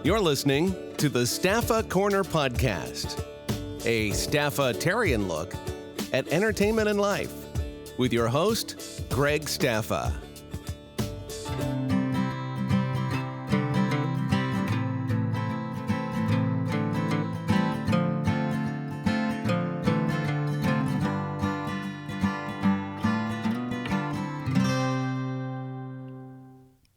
You're listening to the Staffa Corner Podcast, a Staffa-tarian look at entertainment and life with your host, Greg Staffa.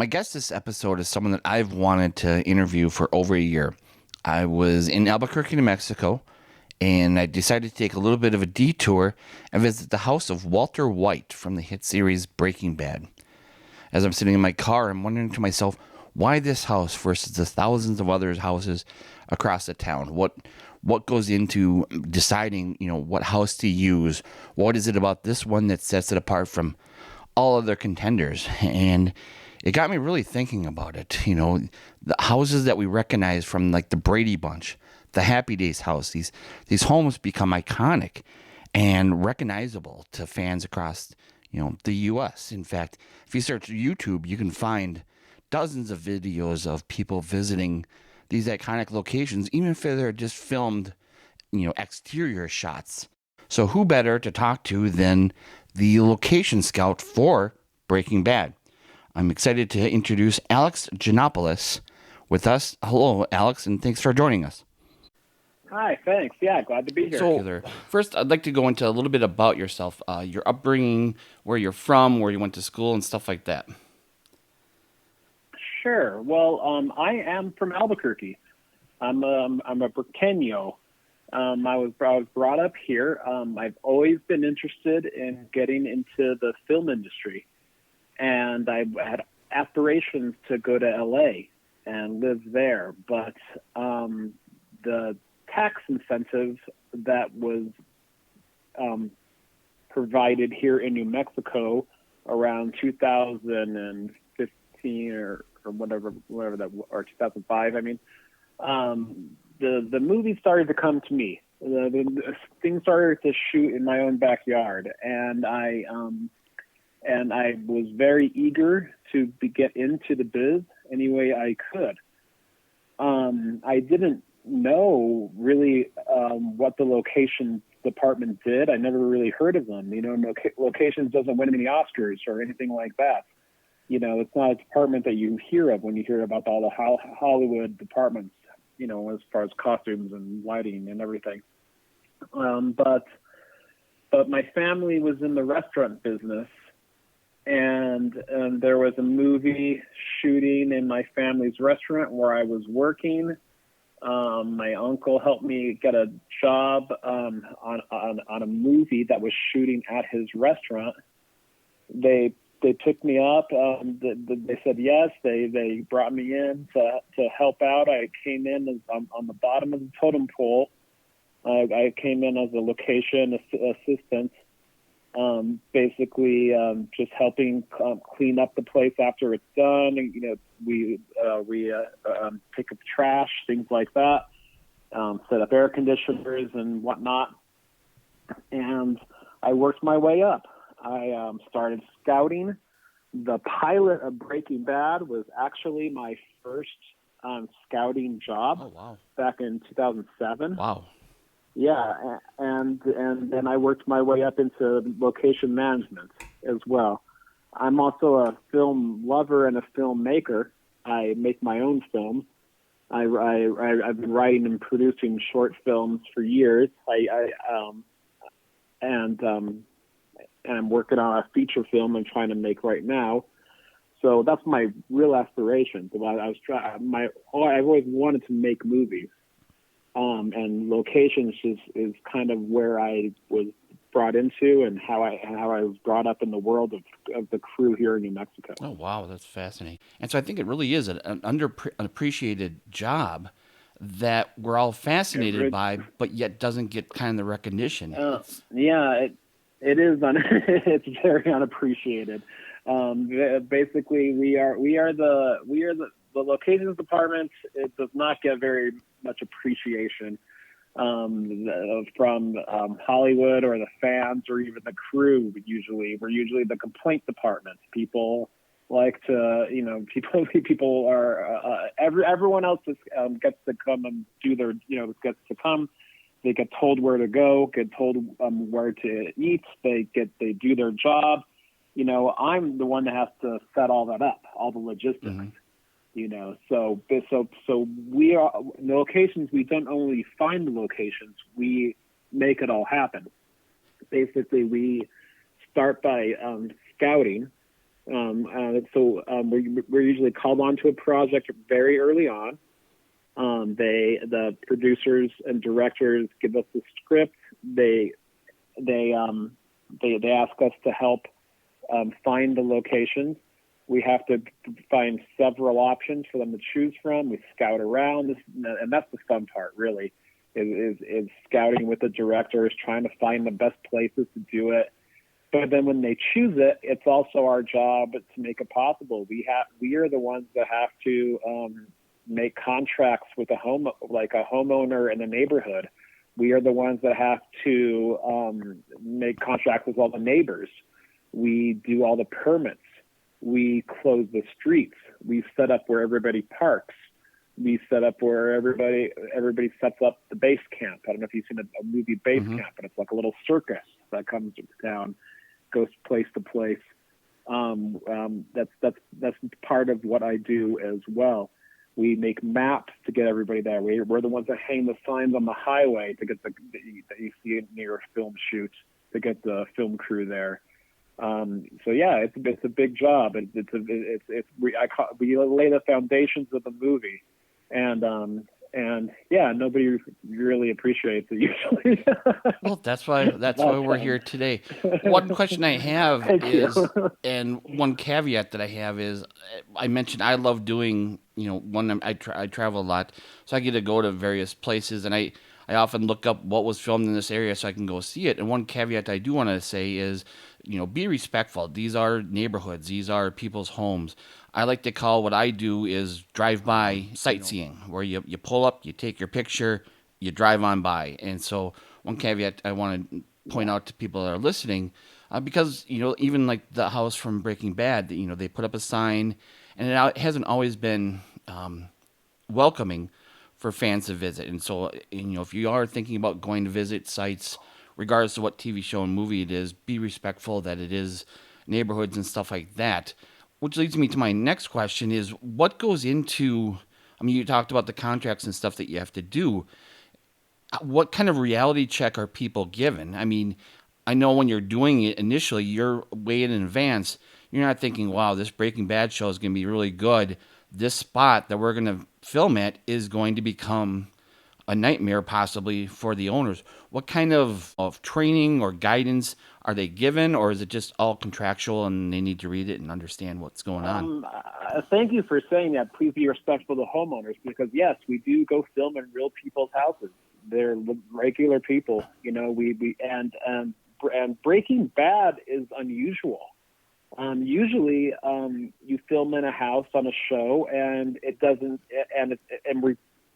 My guest this episode is someone that I've wanted to interview for over a year. I was in Albuquerque, New Mexico, and I decided to take a little bit of a detour and visit the house of Walter White from the hit series Breaking Bad. As I'm sitting in my car, I'm wondering to myself, why this house versus the thousands of other houses across the town? What goes into deciding, what house to use? What is it about this one that sets it apart from all other contenders? And it got me really thinking about it. The houses that we recognize from like the Brady Bunch, the Happy Days house, these homes become iconic and recognizable to fans across, the U.S. In fact, if you search YouTube, you can find dozens of videos of people visiting these iconic locations, even if they're just filmed, exterior shots. So who better to talk to than the location scout for Breaking Bad? I'm excited to introduce Alex Gianopoulos with us. Hello, Alex, and thanks for joining us. Hi, thanks. Yeah, glad to be here. So, first, I'd like to go into a little bit about yourself, your upbringing, where you're from, where you went to school, and stuff like that. Sure. Well, I am from Albuquerque. I'm a Burqueño. I was brought up here. I've always been interested in getting into the film industry. And I had aspirations to go to LA and live there, but the tax incentive that was provided here in New Mexico around 2015 or whatever that, or 2005. I mean, the movies started to come to me. The things started to shoot in my own backyard, and I was very eager to get into the biz any way I could. I didn't know really what the location department did. I never really heard of them. Locations doesn't win any Oscars or anything like that. It's not a department that you hear of when you hear about all the Hollywood departments, as far as costumes and lighting and everything. But my family was in the restaurant business. And there was a movie shooting in my family's restaurant where I was working. My uncle helped me get a job on a movie that was shooting at his restaurant. They picked me up. They said yes. They brought me in to help out. I came in on the bottom of the totem pole. I came in as a location assistant. Basically just helping clean up the place after it's done. We pick up trash, things like that, set up air conditioners and whatnot. And I worked my way up. I started scouting. The pilot of Breaking Bad was actually my first scouting job. Oh, wow. Back in 2007. Wow. Yeah, and then I worked my way up into location management as well. I'm also a film lover and a filmmaker. I make my own films. I've been writing and producing short films for years. And I'm working on a feature film I'm trying to make right now. So that's my real aspiration. I've always wanted to make movies. And locations is kind of where I was brought into and how I was brought up in the world of the crew here in New Mexico. Oh, wow, that's fascinating. And so I think it really is an underappreciated job that we're all fascinated by, but yet doesn't get kind of the recognition. It is. It's very unappreciated. Basically, we are the locations department. It does not get very much appreciation from Hollywood or the fans or even the crew. We're usually the complaint department. People like to, people are everyone else gets to come and do their, gets to come. They get told where to go, get told where to eat. They do their job. I'm the one that has to set all that up, all the logistics. Mm-hmm. So we are the locations. We don't only find the locations, we make it all happen. Basically, we start by scouting. We're usually called onto a project very early on. The producers and directors give us the script. They ask us to help find the locations. We have to find several options for them to choose from. We scout around, and that's the fun part, really, is scouting with the directors, trying to find the best places to do it. But then when they choose it, it's also our job to make it possible. We are the ones that have to make contracts with a homeowner in the neighborhood. We are the ones that have to make contracts with all the neighbors. We do all the permits. We close the streets. We set up where everybody parks. We set up where everybody sets up the base camp. I don't know if you've seen a movie Base mm-hmm. Camp, but it's like a little circus that comes down, goes place to place. That's part of what I do as well. We make maps to get everybody there. We're the ones that hang the signs on the highway to get that you see near a film shoot to get the film crew there. It's a big job. We lay the foundations of the movie, and nobody really appreciates it usually. Well, that's why we're here today. One question I have is, and one caveat that I have is, I mentioned I love doing, I travel a lot, so I get to go to various places, and I often look up what was filmed in this area so I can go see it. And one caveat I do want to say is, be respectful. These are neighborhoods. These are people's homes. I like to call what I do is drive-by sightseeing, where you pull up, you take your picture, you drive on by. And so one caveat I want to point out to people that are listening, because, even like the house from Breaking Bad, they put up a sign, and it hasn't always been welcoming for fans to visit. And so, if you are thinking about going to visit sites, regardless of what TV show and movie it is, be respectful that it is neighborhoods and stuff like that. Which leads me to my next question is, what goes into, you talked about the contracts and stuff that you have to do. What kind of reality check are people given? I know when you're doing it initially, you're way in advance. You're not thinking, wow, this Breaking Bad show is going to be really good. This spot that we're going to film at is going to become a nightmare possibly for the owners. What kind of training or guidance are they given, or is it just all contractual and they need to read it and understand what's going on? Thank you for saying that. Please be respectful to homeowners, because yes, we do go film in real people's houses. They're regular people, and Breaking Bad is unusual. Usually, you film in a house on a show, and it doesn't, and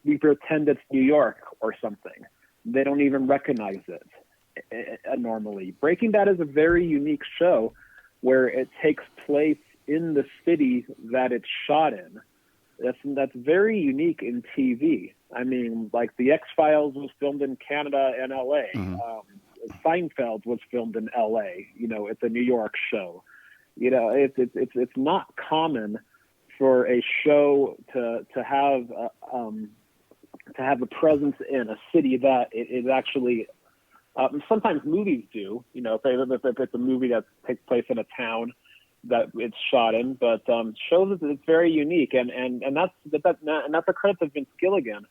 we pretend it's New York or something. They don't even recognize it normally. Breaking Bad is a very unique show where it takes place in the city that it's shot in. That's very unique in TV. Like the X-Files was filmed in Canada and LA. Mm-hmm. Seinfeld was filmed in LA. It's a New York show. It's not common for a show to have a presence in a city that it is actually. Sometimes movies do, if it's a movie that takes place in a town that it's shot in, but shows that it's very unique, and that's a credit to Vince Gilligan.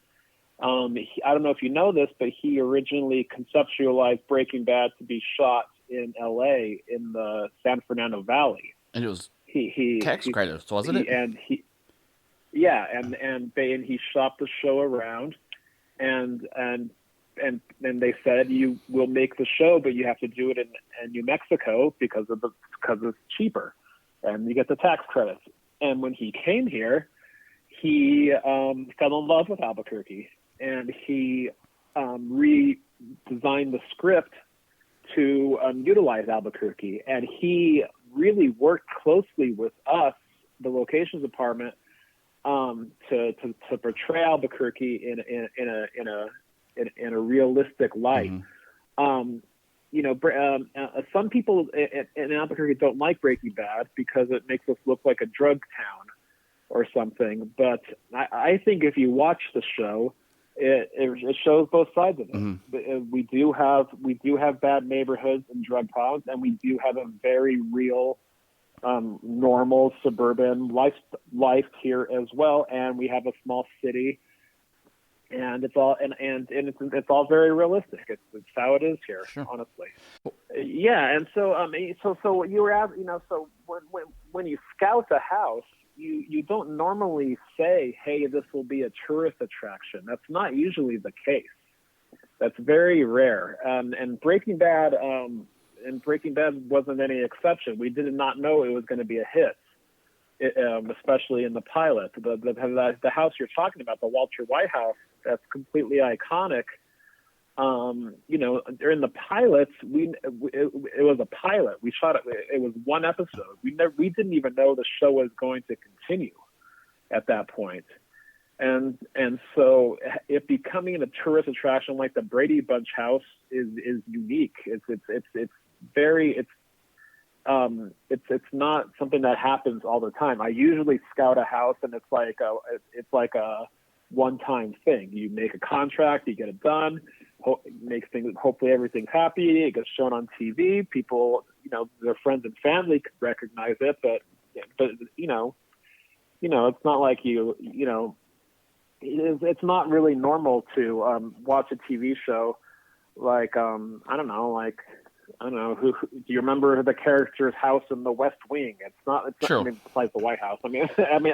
I don't know if you know this, but he originally conceptualized Breaking Bad to be shot in L.A. in the San Fernando Valley, and it was tax credits, wasn't it? And he shopped the show around, and they said, you will make the show, but you have to do it in New Mexico because it's cheaper, and you get the tax credits. And when he came here, he fell in love with Albuquerque, and he redesigned the script to utilize Albuquerque. And he really worked closely with us the locations department to portray Albuquerque in a realistic light. Mm-hmm. Some people in Albuquerque don't like Breaking Bad because it makes us look like a drug town or something. But I think if you watch the show, it shows both sides of it. Mm-hmm. We do have bad neighborhoods and drug problems, and we do have a very real, normal suburban life here as well. And we have a small city. And it's all it's all very realistic. It's how it is here, sure. Honestly. Yeah, and so so you were asking, so when you scout a house, you don't normally say, hey, this will be a tourist attraction. That's not usually the case. That's very rare. And Breaking Bad wasn't any exception. We did not know it was going to be a hit. Especially in the pilot, the house you're talking about, the Walter White house, that's completely iconic. During the pilots, it was a pilot. We shot it. It was one episode. We didn't even know the show was going to continue at that point. And so it becoming a tourist attraction like the Brady Bunch house is unique. It's not something that happens all the time. I usually scout a house, and it's like a one-time thing. You make a contract, you get it done, hopefully everything's happy. It gets shown on TV. People, their friends and family could recognize it, but it's not like it's not really normal to watch a TV show like I don't know who. Do you remember the character's house in The West Wing? It's not. Sure. Besides the White House. I'm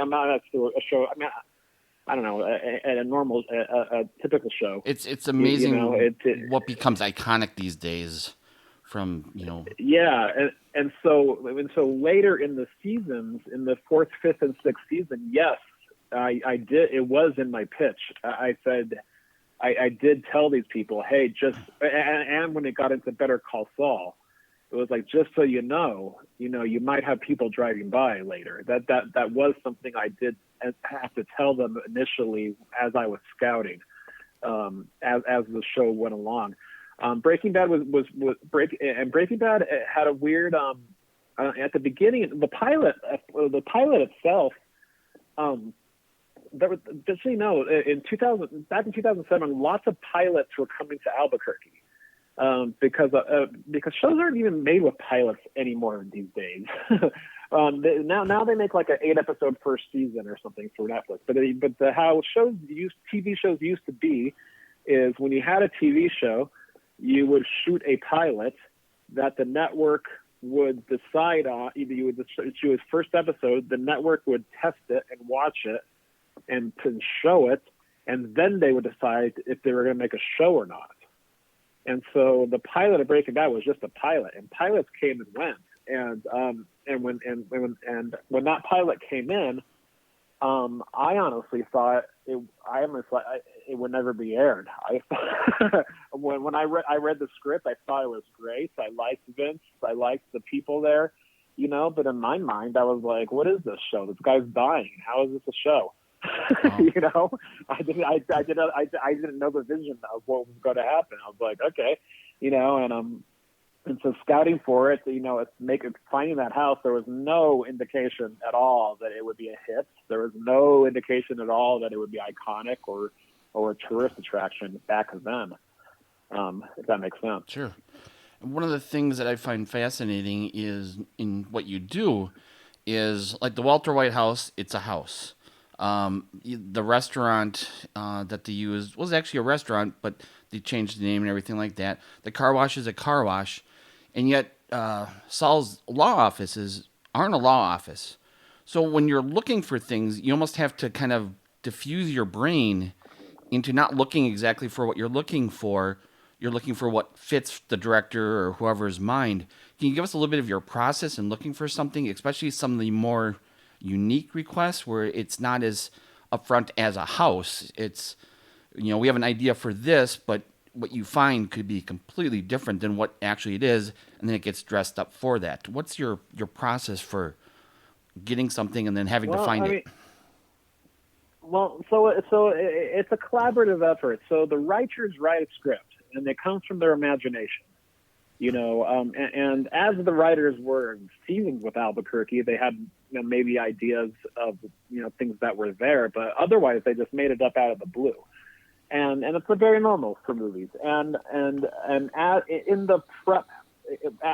not a show. I don't know, a normal, a typical show. It's amazing what becomes iconic these days. Yeah, and so later in the seasons, in the 4th, 5th, and 6th season, yes, I did. It was in my pitch. I said. I did tell these people, hey, and when it got into Better Call Saul, it was like, just so you know, you might have people driving by later. That was something I did have to tell them initially as I was scouting, as the show went along. Breaking Bad Breaking Bad had a weird at the beginning. The pilot itself. Just so you know, back in 2007, lots of pilots were coming to Albuquerque because shows aren't even made with pilots anymore these days. Now they make like an 8-episode first season or something for Netflix. But how TV shows used to be is when you had a TV show, you would shoot a pilot that the network would decide on. Either you would choose first episode, the network would test it and watch it and to show it, and then they would decide if they were going to make a show or not. And so the pilot of Breaking Bad was just a pilot, and pilots came and went. And when that pilot came in, I honestly thought it would never be aired. When I read the script, I thought it was great. I liked Vince. I liked the people there, But in my mind, I was like, "What is this show? This guy's dying. How is this a show?" Wow. I didn't know the vision of what was going to happen. I was like, okay, and so scouting for it, finding that house, there was no indication at all that it would be a hit. There was no indication at all that it would be iconic or a tourist attraction back then. If that makes sense. Sure. And one of the things that I find fascinating is in what you do is like the Walter White house. It's a house. The restaurant that they used was actually a restaurant, but they changed the name and everything like that. The car wash is a car wash, and yet Saul's law offices aren't a law office. So when you're looking for things, you almost have to kind of diffuse your brain into not looking exactly for what you're looking for. You're looking for what fits the director or whoever's mind. Can you give us a little bit of your process in looking for something, especially some of the more unique requests where it's not as upfront as a house? It's, we have an idea for this, but what you find could be completely different than what actually it is, and then it gets dressed up for that. What's your process for, getting something and then having to find it? Well, so it's a collaborative effort. So the writers write a script, and it comes from their imagination. And as the writers were seasoned with Albuquerque, they had maybe ideas of things that were there, but otherwise they just made it up out of the blue. And it's very normal for movies. And in the prep,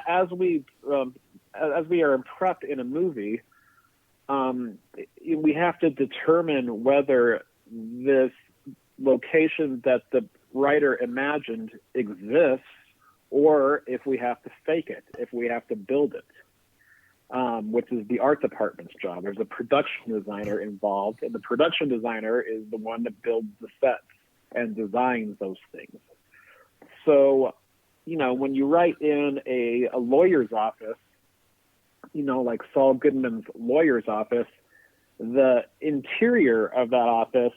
as we are prepped in a movie, we have to determine whether this location that the writer imagined exists, or if we have to fake it, if we have to build it, which is the art department's job. There's a production designer involved, and the production designer is the one that builds the sets and designs those things. So, when you write in a lawyer's office, like Saul Goodman's lawyer's office, the interior of that office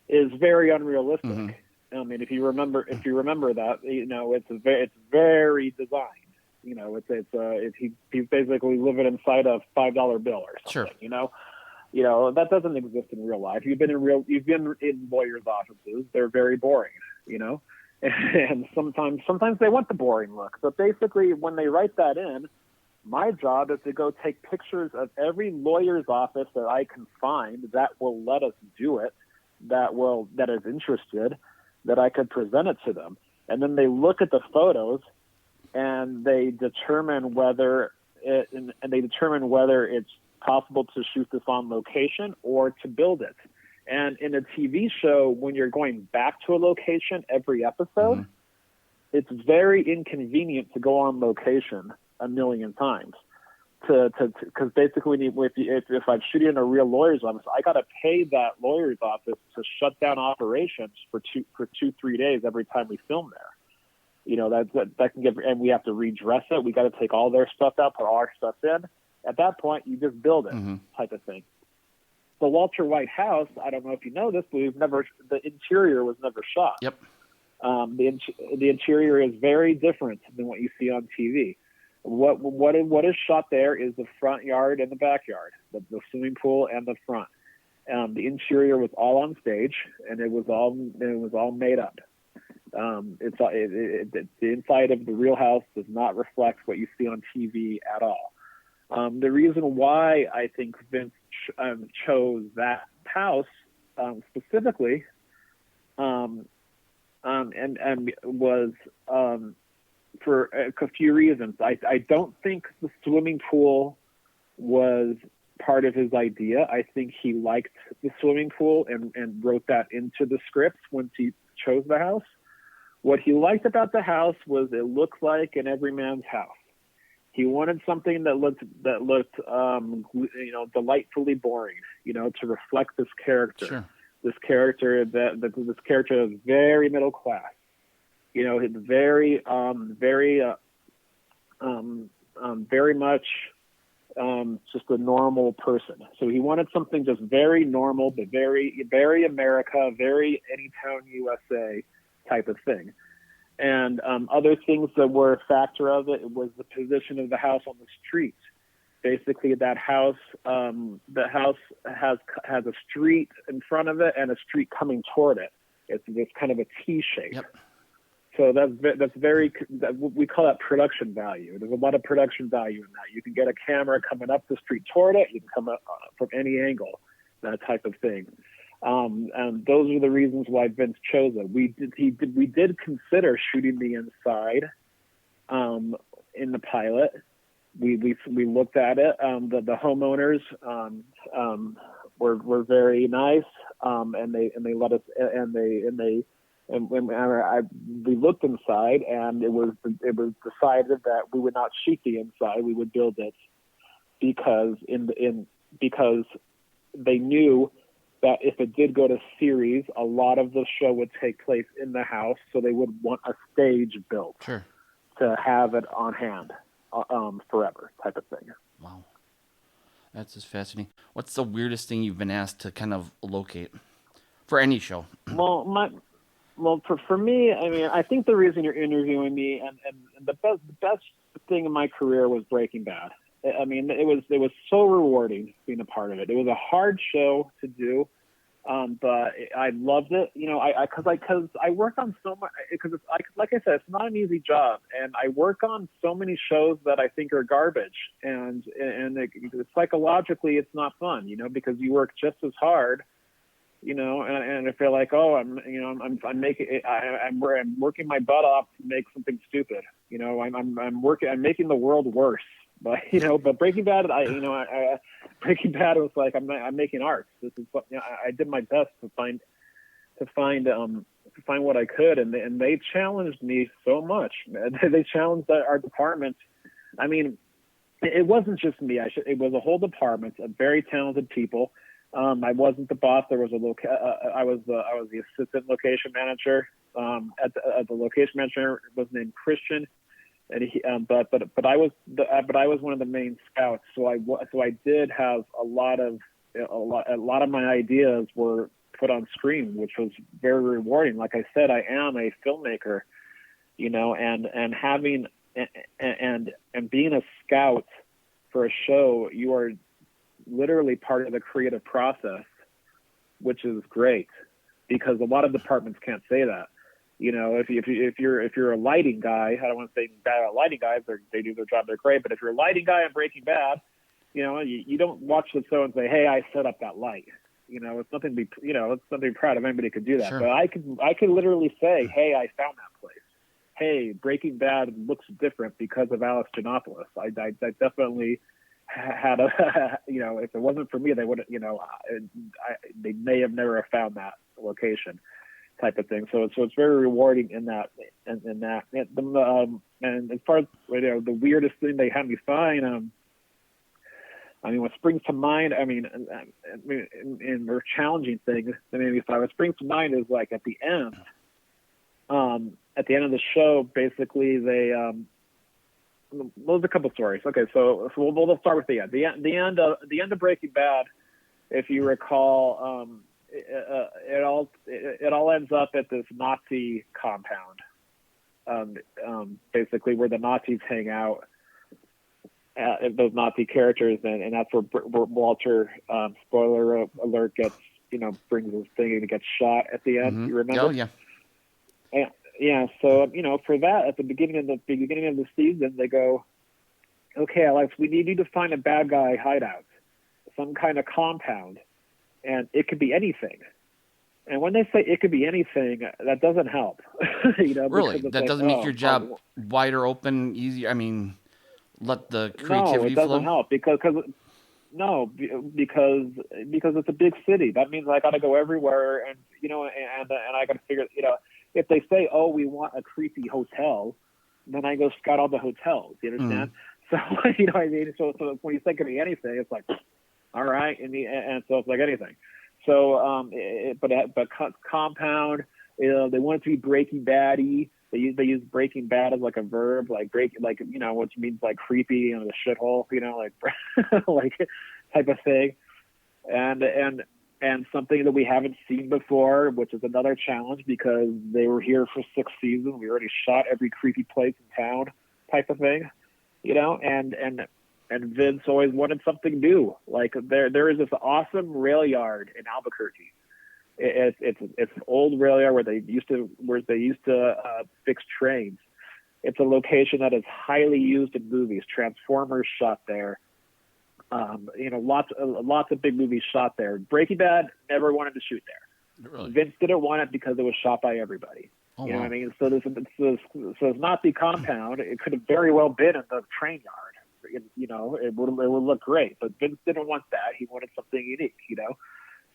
is very unrealistic. Mm-hmm. I mean, if you remember that, it's very designed. He's basically living inside a $5 bill or something. Sure. That doesn't exist in real life. You've been in lawyers' offices. They're very boring. And sometimes they want the boring look. But basically, when they write that in, my job is to go take pictures of every lawyer's office that I can find that will let us do it, that is interested, that I could present it to them. And then they look at the photos and they determine whether it's possible to shoot this on location or to build it. And in a TV show, when you're going back to a location every episode, it's very inconvenient to go on location a million times. Because basically, if I'm shooting in a real lawyer's office, I got to pay that lawyer's office to shut down operations for 2-3 days every time we film there. That can get, and we have to redress it. We got to take all their stuff out, put all our stuff in. At that point, you just build it, type of thing. The Walter White house, I don't know if you know this, but the interior was never shot. Yep. The interior is very different than what you see on TV. What is shot there is the front yard and the backyard, the swimming pool and the front. The interior was all on stage, and it was all made up. The inside of the real house does not reflect what you see on TV at all. The reason why I think Vince chose that house specifically, and was for a few reasons. I don't think the swimming pool was part of his idea. I think he liked the swimming pool and wrote that into the script once he chose the house. What he liked about the house was it looked like an everyman's house. He wanted something that looked delightfully boring, to reflect this character. Sure. This character is very middle class. It's very much just a normal person. So he wanted something just very normal, but very, very America, very Anytown, USA type of thing. And other things that were a factor of it was the position of the house on the street. Basically, that house, the house has a street in front of it and a street coming toward it. It's kind of a T shape. Yep. So we call that production value. There's a lot of production value in that. You can get a camera coming up the street toward it. You can come up from any angle, that type of thing. And those are the reasons why Vince chose it. We did consider shooting the inside in the pilot. We looked at it. The homeowners were very nice, and they let us we looked inside, and it was decided that we would not shoot the inside. We would build it because they knew that if it did go to series, a lot of the show would take place in the house, so they would want a stage built to have it on hand forever, type of thing. Wow. That's just fascinating. What's the weirdest thing you've been asked to kind of locate for any show? Well, for me, I mean, I think the reason you're interviewing me and the best thing in my career was Breaking Bad. I mean, it was so rewarding being a part of it. It was a hard show to do, but I loved it. You know, because I work on so much. Because like I said, it's not an easy job, and I work on so many shows that I think are garbage, and psychologically, it's not fun. You know, because you work just as hard. You know, and I feel like, oh, I'm working my butt off to make something stupid. You know, I'm making the world worse. But but Breaking Bad, Breaking Bad was like I'm making art. This is what I did my best to find what I could, and they challenged me so much. They challenged our department. I mean, it wasn't just me. It was a whole department of very talented people. I wasn't the boss. There was I was the assistant location manager. At the location manager was named Christian, and he, but I was one of the main scouts. So I did have a lot of my ideas were put on screen, which was very rewarding. Like I said, I am a filmmaker, and having and being a scout for a show, you are literally part of the creative process, which is great because a lot of departments can't say that. If you're a lighting guy, I don't want to say bad about lighting guys, they do their job, they're great. But if you're a lighting guy on Breaking Bad, you don't watch the show and say, hey, I set up that light. It's nothing to be, it's nothing to be proud of. Anybody could do that. Sure. But I could literally say, hey, I found that place. Hey, Breaking Bad looks different because of Alex Gianopoulos. I definitely had if it wasn't for me, they would, they may have never found that location type of thing. So it's very rewarding in that. And as far as the weirdest thing they had me find, what springs to mind, or challenging things that made me find, what springs to mind is like at the end of the show, basically they, there's a couple stories. Okay, so we'll start with the end. The end of Breaking Bad, if you recall, it all ends up at this Nazi compound, basically where the Nazis hang out. Those Nazi characters, and that's where Walter, spoiler alert, gets brings his thing and gets shot at the end. Mm-hmm. You remember? Oh yeah. Yeah, so for that, at the beginning of the season, they go, okay, Alex, we need you to find a bad guy hideout, some kind of compound, and it could be anything. And when they say it could be anything, that doesn't help. Really, that doesn't make your job wider open, easier. I mean, let the creativity flow. No, it doesn't help because it's a big city. That means I got to go everywhere, and I got to figure. If they say, "Oh, we want a creepy hotel," then I go scout all the hotels. You understand? So what I mean. So when you think of anything, it's like, all right, and so it's like anything. So but compound, they want it to be Breaking Bad-y. They use Breaking Bad as like a verb, like which means like creepy and the shithole, like type of thing, and something that we haven't seen before, which is another challenge because they were here for 6 seasons. We already shot every creepy place in town, type of thing, and Vince always wanted something new. Like there is this awesome rail yard in Albuquerque. It's an old rail yard where they used to fix trains. It's a location that is highly used in movies. Transformers shot there. Lots of big movies shot there. Breaking Bad never wanted to shoot there. Really? Vince didn't want it because it was shot by everybody. Oh, you know what I mean? So it's not the compound. It could have very well been in the train yard. It would look great, but Vince didn't want that. He wanted something unique.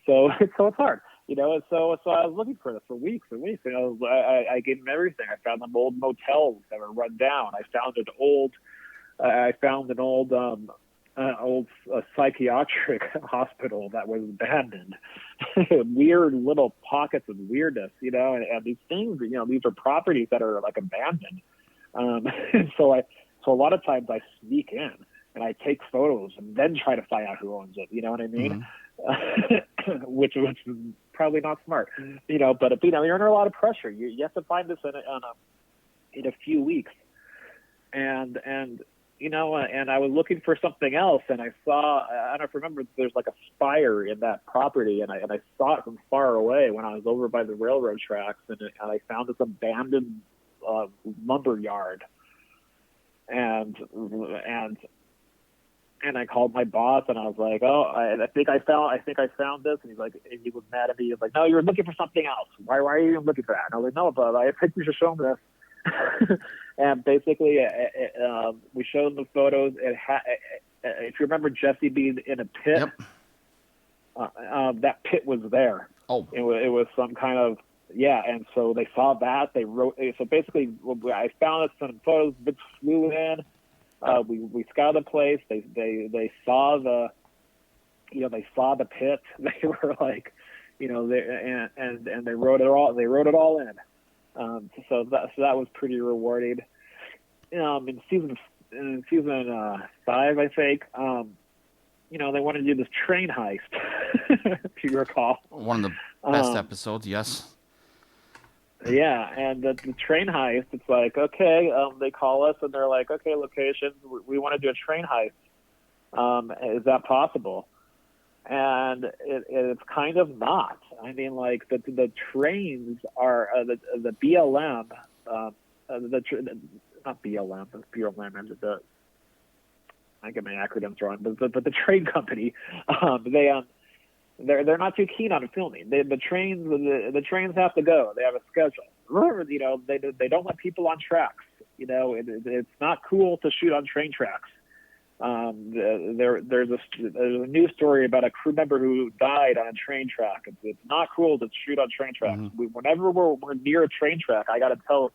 So it's hard. So I was looking for this for weeks and weeks. I gave him everything. I found them old motels that were run down. I found an old psychiatric hospital that was abandoned. Weird little pockets of weirdness, and these things, these are properties that are like abandoned. And so a lot of times I sneak in and I take photos and then try to find out who owns it. You know what I mean? Mm-hmm. which is probably not smart, but you're under a lot of pressure. You have to find this in a few weeks. And and I was looking for something else, and I saw, I don't know if you remember, there's like a spire in that property, and I saw it from far away when I was over by the railroad tracks, and I found this abandoned lumber yard, and I called my boss, and I was like, "Oh, I think I found this." And he was mad at me. He was like, "No, you were looking for something else. Why are you even looking for that?" And I was like, "No, but I think you should show him this." And basically, we showed him the photos. If you remember Jesse being in a pit, that pit was there. Oh, it was some kind of. Yeah, and so they saw that. They wrote. So basically, I found some photos. Vince flew in. We scouted the place. They saw the, they saw the pit. They were like, and they wrote it all. They wrote it all in. So that was pretty rewarding. In season 5, I think. They wanted to do this train heist. If you recall, one of the best episodes. Yes. Yeah, and the train heist, it's like, okay, they call us and they're like, okay, locations, we want to do a train heist. Is that possible? And it's kind of not. I mean, like, the trains are, the BLM, not BLM, but BLM, I get my acronyms wrong, but the train company, they're not too keen on filming. The trains have to go. They have a schedule. They don't let people on tracks. It's not cool to shoot on train tracks. There's a news story about a crew member who died on a train track. It's not cool to shoot on train tracks. Mm-hmm. Whenever we're near a train track, I got to tell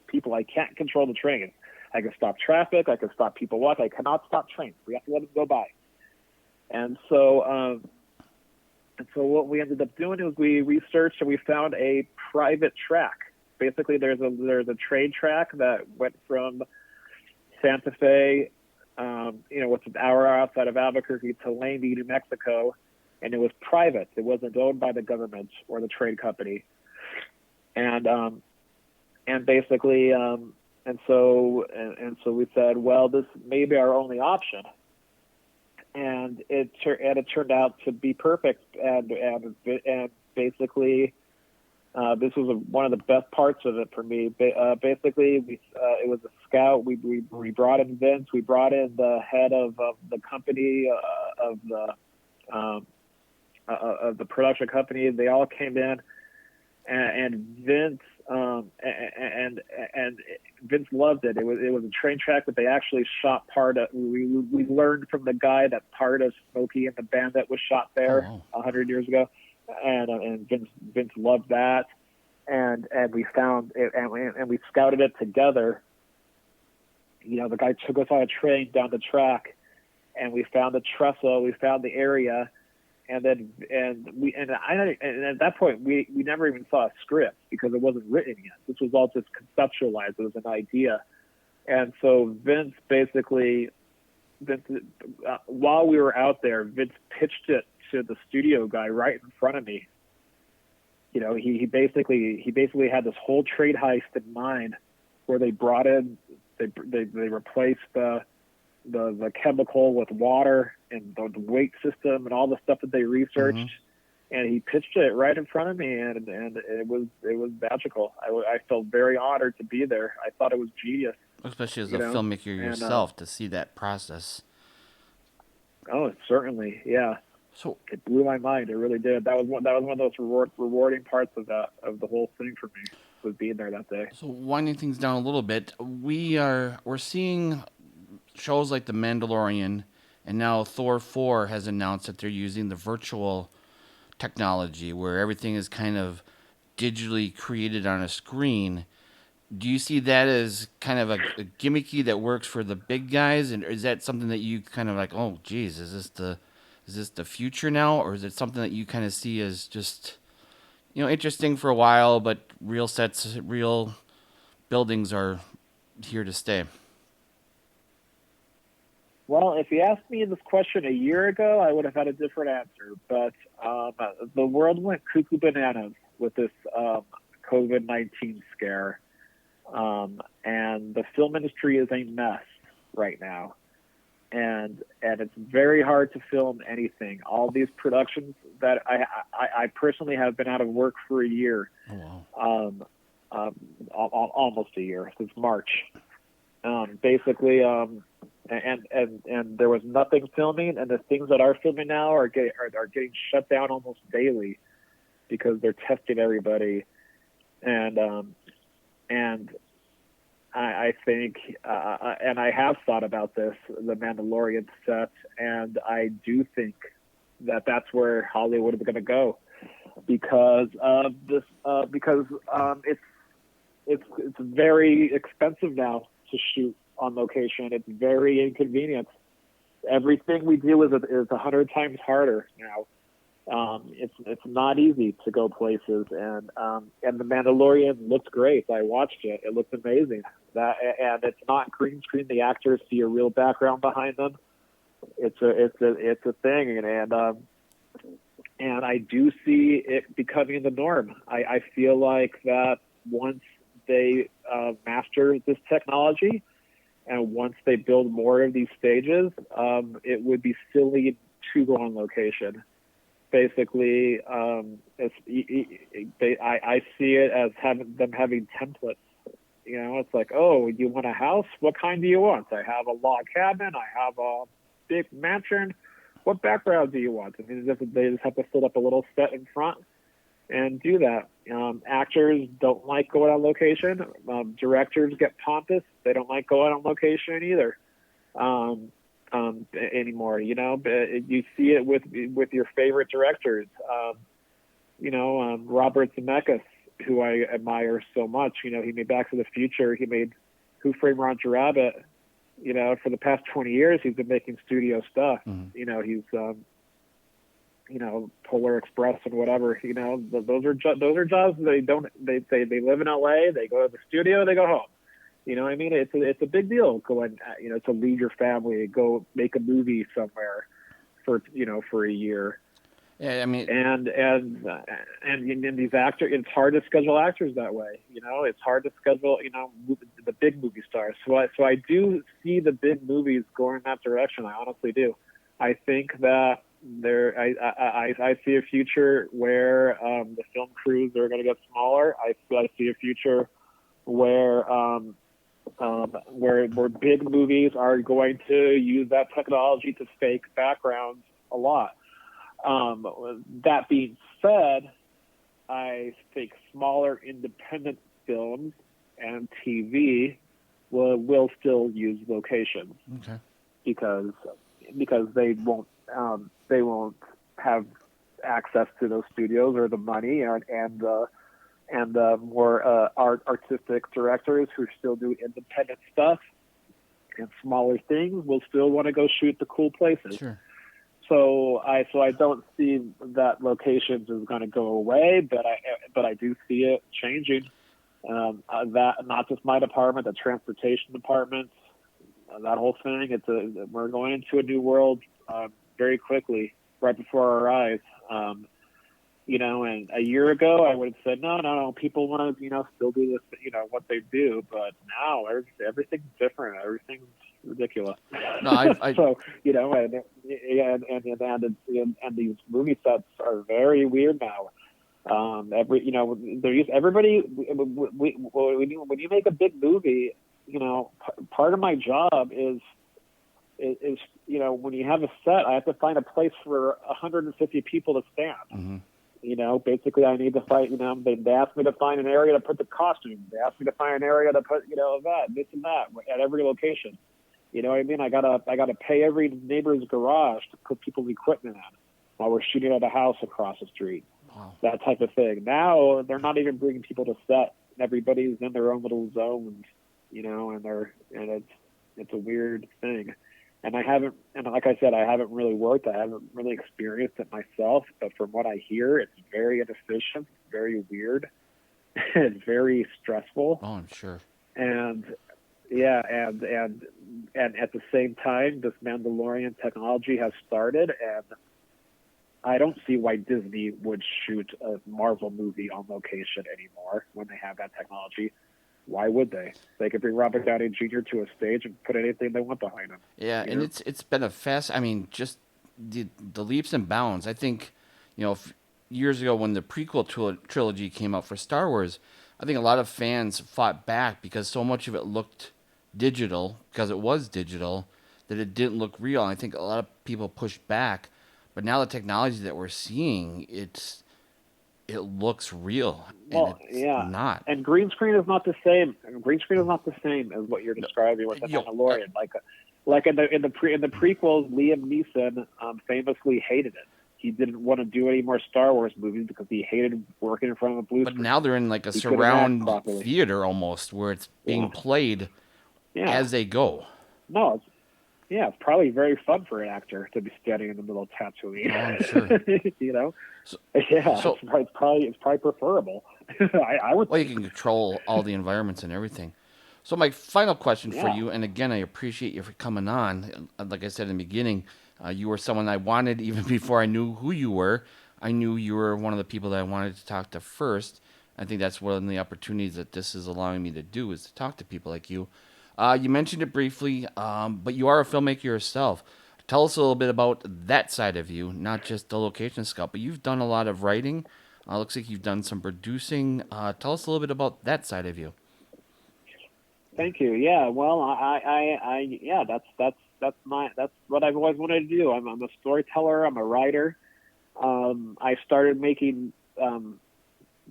people I can't control the train. I can stop traffic. I can stop people walking. I cannot stop trains. We have to let them go by. And so. And so what we ended up doing is we researched and we found a private track. Basically, there's a train track that went from Santa Fe, what's an hour outside of Albuquerque, to Laney, New Mexico, and it was private. It wasn't owned by the government or the train company. And basically, and so we said, well, this may be our only option. And it turned out to be perfect, and basically, this was one of the best parts of it for me. Basically, it was a scout. We brought in Vince. We brought in the head of the company of the production company. They all came in, and Vince and Vince loved it. It was a train track that they actually shot part of. We learned from the guy that part of Smokey and the Bandit was shot there 100 years ago, and Vince loved that, and we found it, and we scouted it together. The guy took us on a train down the track, and we found the trestle, we found the area. And at that point we never even saw a script because it wasn't written yet. This was all just conceptualized. It was an idea, and so Vince while we were out there, Vince pitched it to the studio guy right in front of me. He basically had this whole trade heist in mind, where they brought in they replaced the chemical with water and the weight system and all the stuff that they researched. Mm-hmm. And he pitched it right in front of me, and it was magical. I felt very honored to be there. I thought it was genius. Especially as a filmmaker yourself, to see that process. Oh, certainly, yeah. So it blew my mind. It really did. That was one of those rewarding parts of the whole thing for me, was being there that day. So winding things down a little bit, we're seeing shows like The Mandalorian, and now Thor 4 has announced that they're using the virtual technology where everything is kind of digitally created on a screen. Do you see that as kind of a gimmicky that works for the big guys, and is that something that you kind of like, oh geez, is this the future now, or is it something that you kind of see as just interesting for a while, but real sets, real buildings are here to stay? Well, if you asked me this question a year ago, I would have had a different answer. But the world went cuckoo bananas with this COVID-19 scare, and the film industry is a mess. right now. And it's very hard to film anything. All these productions that I personally have been out of work for a year. Oh, wow. Almost a year, since March. Basically, and there was nothing filming, and the things that are filming now are getting shut down almost daily because they're testing everybody. And I think, and I have thought about this, the Mandalorian set, and I do think that that's where Hollywood is going to go because of this, because it's very expensive now to shoot on location. It's very inconvenient. Everything we do is 100 times harder now. It's not easy to go places, and the Mandalorian looked great. I watched it; it looked amazing. And it's not green screen. The actors see a real background behind them. It's a thing, and I do see it becoming the norm. I feel like that once they master this technology, and once they build more of these stages, it would be silly to go on location. Basically, I see it as having templates. You know, it's like, oh, you want a house? What kind do you want? I have a log cabin. I have a big mansion. What background do you want? I mean, they just have to fill up a little set in front and do that. Actors don't like going on location. Directors get pompous. They don't like going on location either. Anymore, you know, you see it with your favorite directors. Robert Zemeckis, who I admire so much. You know, he made Back to the Future. He made Who Framed Roger Rabbit. You know, for the past 20 years, he's been making studio stuff. Mm-hmm. You know, he's Polar Express and whatever. You know, those are jobs. They live in LA. They go to the studio. They go home. You know what I mean? It's a big deal going, to leave your family, go make a movie somewhere for a year. Yeah, I mean, and these actors, it's hard to schedule actors that way. You know, it's hard to schedule, the big movie stars. So I do see the big movies going in that direction. I honestly do. I think that I see a future where the film crews are going to get smaller. I see a future where big movies are going to use that technology to fake backgrounds a lot. That being said, I think smaller independent films and TV will still use locations. Okay. Because they won't have access to those studios or the money and more artistic directors who still do independent stuff and smaller things will still want to go shoot the cool places. Sure. So I don't see that locations is going to go away, but I do see it changing. That not just my department, the transportation department, that whole thing. We're going into a new world very quickly, right before our eyes. And a year ago, I would have said, no, people want to, still do this, what they do. But now everything's different. Everything's ridiculous. No, So, and these movie sets are very weird now. Everybody, when you make a big movie, part of my job is when you have a set, I have to find a place for 150 people to stand. Mm-hmm. Basically I need to find, they asked me to find an area to put the costume. They asked me to find an area to put, this and that at every location. You know what I mean? I gotta pay every neighbor's garage to put people's equipment in while we're shooting at a house across the street. Wow. That type of thing. Now they're not even bringing people to set. Everybody's in their own little zones, and it's a weird thing. And like I said, I haven't really worked. I haven't really experienced it myself. But from what I hear, it's very inefficient, very weird, and very stressful. Oh, I'm sure. And yeah, and at the same time, this Mandalorian technology has started, and I don't see why Disney would shoot a Marvel movie on location anymore when they have that technology. Why would they? They could bring Robert Downey Jr. to a stage and put anything they want behind him. Yeah, and it's been a fast. I mean, just the leaps and bounds. I think, years ago when the prequel trilogy came out for Star Wars, I think a lot of fans fought back because so much of it looked digital, because it was digital, that it didn't look real. And I think a lot of people pushed back. But now the technology that we're seeing, it looks real, and it's not. And green screen is not the same. Green screen is not the same as what you're describing with the Mandalorian. Like in the prequels, Liam Neeson famously hated it. He didn't want to do any more Star Wars movies because he hated working in front of a blue screen. But now they're in like a surround theater almost, where it's being played as they go. No, it's probably very fun for an actor to be standing in the middle of Tatooine. Oh, I'm sure. It's probably preferable. I would. Well, you can control all the environments and everything. So my final question for you, and again, I appreciate you for coming on. Like I said in the beginning, you were someone I wanted even before I knew who you were. I knew you were one of the people that I wanted to talk to first. I think that's one of the opportunities that this is allowing me to do, is to talk to people like you. You mentioned it briefly, but you are a filmmaker yourself. Tell us a little bit about that side of you, not just the location scout, but you've done a lot of writing. Looks like you've done some producing. Tell us a little bit about that side of you. Thank you. Yeah. Well, that's what I've always wanted to do. I'm a storyteller. I'm a writer. I started making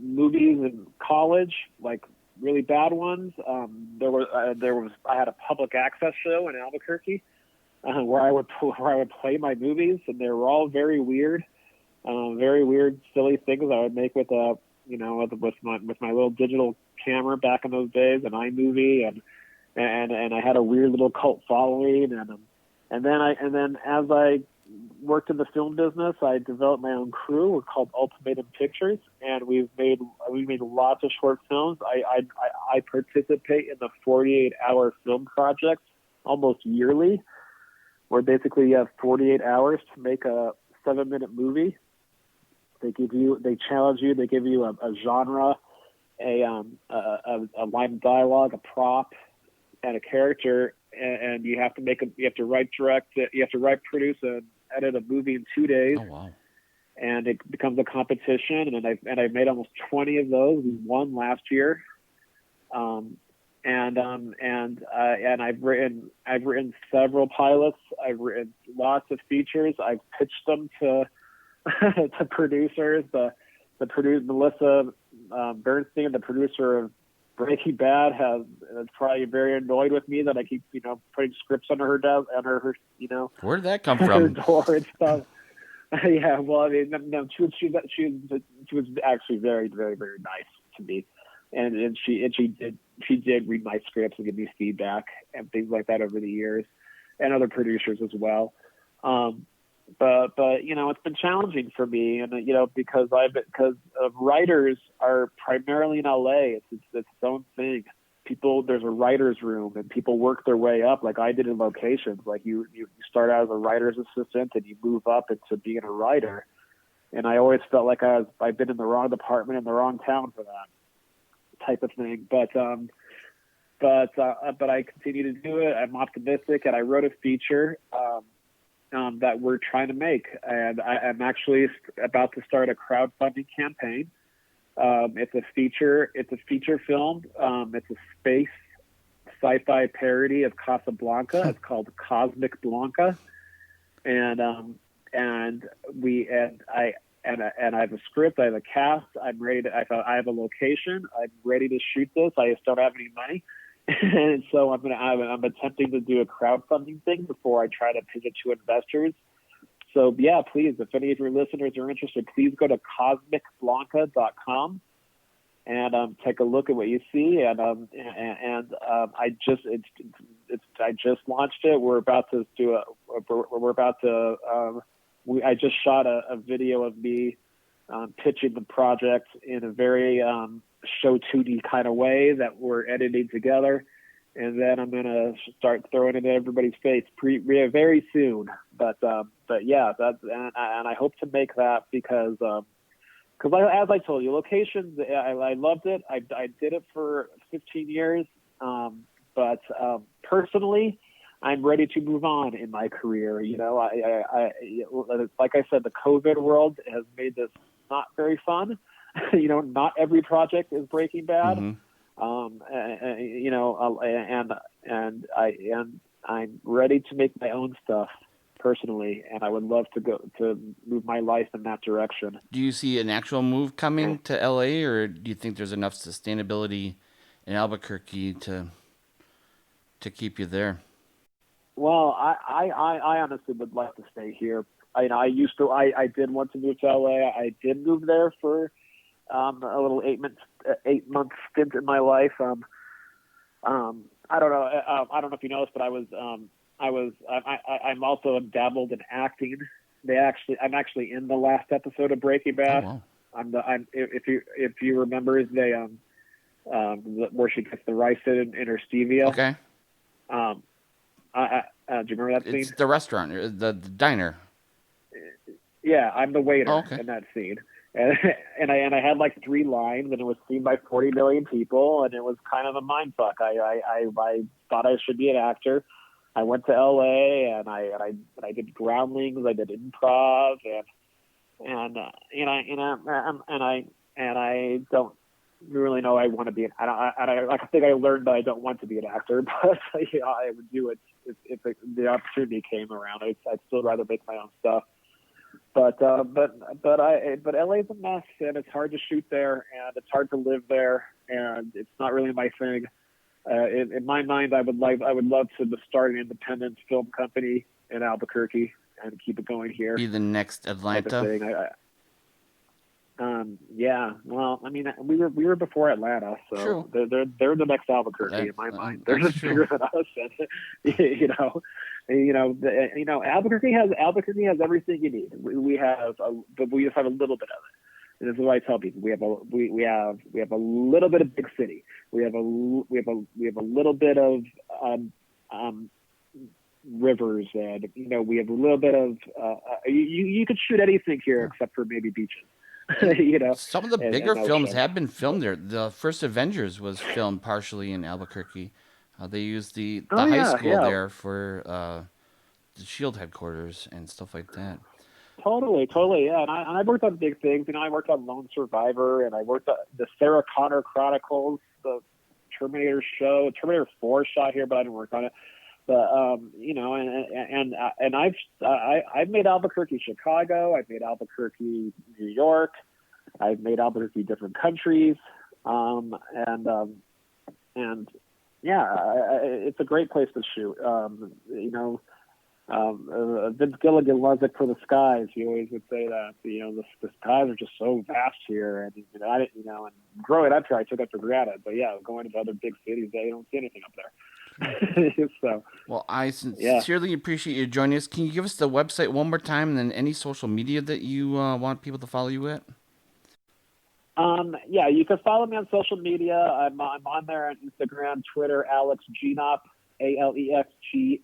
movies in college, like really bad ones. I had a public access show in Albuquerque where I would play my movies, and they were all very weird, silly things I would make with my little digital camera back in those days, an iMovie, and I had a weird little cult following, and then as I worked in the film business, I developed my own crew. We're called Ultimatum Pictures, and we made lots of short films. I participate in the 48-hour film projects almost yearly, where basically you have 48 hours to make a 7-minute movie. They challenge you. They give you a genre, a line of dialogue, a prop, and a character, and you have to write, direct, you have to write, produce, and edit a movie in 2 days. Oh, wow. And it becomes a competition, and I've made almost 20 of those. We won last year. And I've written several pilots. I've written lots of features. I've pitched them to to producers. The producer Melissa Bernstein, the producer of Breaking Bad, is probably very annoyed with me that I keep putting scripts under her desk, Where did that come her from? door and stuff. Yeah, well, I mean, no, she was actually very, very, very nice to me, and she did read my scripts and give me feedback and things like that over the years, and other producers as well. But it's been challenging for me, and because writers are primarily in LA. It's its own thing. There's a writer's room, and people work their way up, like I did in locations. Like you start out as a writer's assistant, and you move up into being a writer. And I always felt like I've been in the wrong department in the wrong town for that type of thing. But I continue to do it. I'm optimistic, and I wrote a feature that we're trying to make, and I'm actually about to start a crowdfunding campaign. It's a feature film. It's a space sci-fi parody of Casablanca. It's called Cosmic Blanca, and I have a script. I have a cast. I'm ready to. I have a location. I'm ready to shoot this. I just don't have any money, and so I'm attempting to do a crowdfunding thing before I try to pitch it to investors. So yeah, please, if any of your listeners are interested, please go to cosmicblanca.com and take a look at what you see. And I just launched it. We're about to do I just shot a video of me pitching the project in a very show 2D kind of way that we're editing together. And then I'm gonna start throwing it in everybody's face very soon. But yeah, and I hope to make that because Because as I told you, locations, I loved it. I did it for 15 years. But personally, I'm ready to move on in my career. You know, I like I said, the COVID world has made this not very fun. You know, not every project is Breaking Bad. You know, and I'm ready to make my own stuff personally, and I would love to move my life in that direction. Do you see an actual move coming to LA, or do you think there's enough sustainability in Albuquerque to keep you there? Well, I honestly would like to stay here. I did want to move to LA. I did move there for a little 8-month stint in my life. I don't know. I don't know if you know this, but I'm also dabbled in acting. I'm actually in the last episode of Breaking Bad. Oh, wow. If you remember, where she gets the rice in her stevia. Okay. Do you remember that scene? It's the restaurant, the diner. Yeah, I'm the waiter okay. in that scene. And I had like 3 lines, and it was seen by 40 million people, and it was kind of a mind fuck. I thought I should be an actor. I went to LA, and I did groundlings, I did improv, and I don't really know I want to be an. I think I learned that I don't want to be an actor, but I would do it if the opportunity came around. I'd still rather make my own stuff. But LA is a mess, and it's hard to shoot there, and it's hard to live there, and it's not really my thing. In my mind, I would love to start an independent film company in Albuquerque and keep it going here. Be the next Atlanta. Yeah. Well, I mean, we were before Atlanta, so true. they're the next Albuquerque in my mind. They're just bigger than us, and Albuquerque has everything you need. But we just have a little bit of it. And this is what I tell people: we have a little bit of big city. We have a little bit of rivers, and we have a little bit of. You could shoot anything here except for maybe beaches. Some of the bigger films have been filmed there. The first Avengers was filmed partially in Albuquerque. They used the high school there for the SHIELD headquarters and stuff like that. Totally, yeah. And I worked on big things. I worked on Lone Survivor, and I worked on the Sarah Connor Chronicles, the Terminator 4 shot here, but I didn't work on it. But and I've made Albuquerque, Chicago. I've made Albuquerque, New York. I've made Albuquerque different countries, and it's a great place to shoot. Vince Gilligan loves it for the skies. He always would say that. The skies are just so vast here, and and growing up here, I took it for granted. But yeah, going to other big cities, you don't see anything up there. So, well, I sincerely appreciate you joining us. Can you give us the website one more time, and then any social media that you want people to follow you at? You can follow me on social media. I'm on there on Instagram, Twitter, Alex Gianop, AlexGNOP.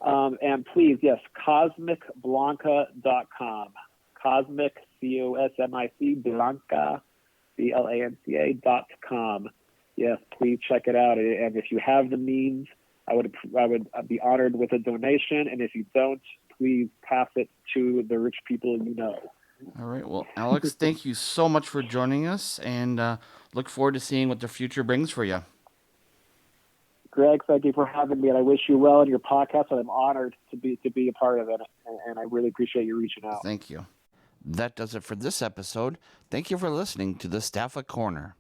And please, yes, CosmicBlanca.com. Cosmic, COSMIC, Blanca, BLANCA.com. Yes, please check it out. And if you have the means, I would be honored with a donation. And if you don't, please pass it to the rich people you know. All right. Well, Alex, thank you so much for joining us, and look forward to seeing what the future brings for you. Greg, thank you for having me, and I wish you well in your podcast. And I'm honored to be a part of it, and I really appreciate you reaching out. Thank you. That does it for this episode. Thank you for listening to the Staffa Corner.